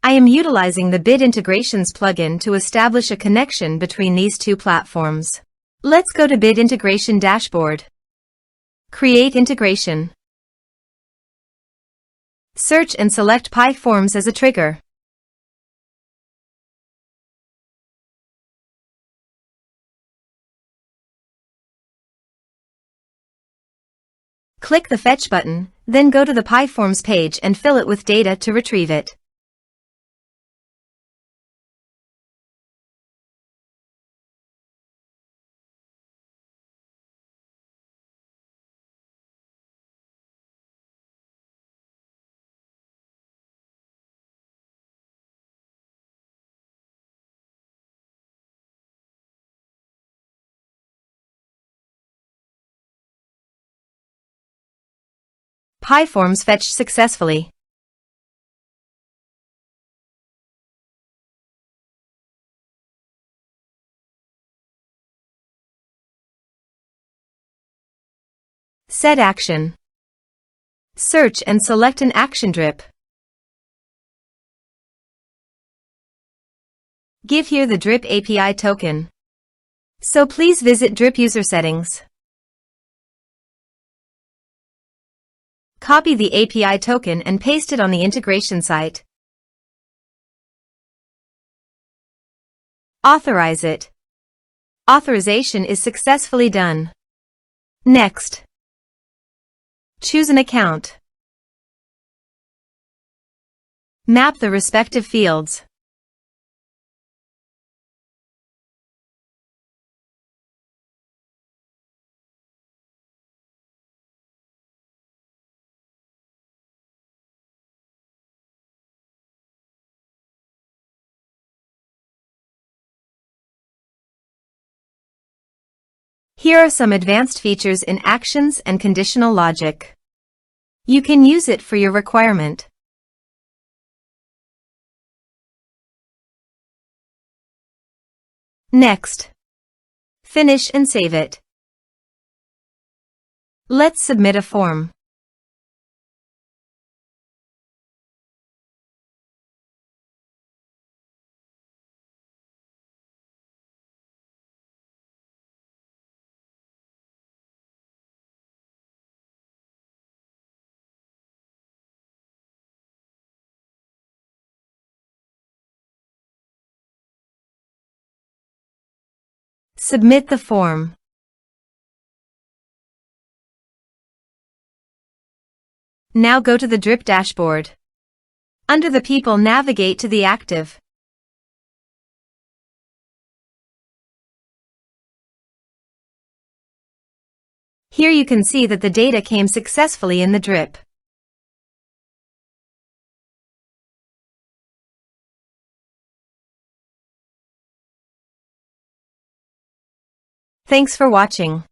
I am utilizing the Bid Integrations plugin to establish a connection between these two platforms. Let's go to Bid Integration Dashboard. Create integration. Search and select PyForms as a trigger. Click the Fetch button, then go to the PyForms page and fill it with data to retrieve it. PyForms fetched successfully. Set action. Search and select an action drip. Give here the drip API token. So please visit drip user settings. Copy the API token and paste it on the integration site. Authorize it. Authorization is successfully done. Next. Choose an account. Map the respective fields. Here are some advanced features in actions and conditional logic. You can use it for your requirement. Next. Finish and save it. Let's submit a form. Submit the form. Now go to the drip dashboard. Under the people, navigate to the active. Here you can see that the data came successfully in the drip. Thanks for watching.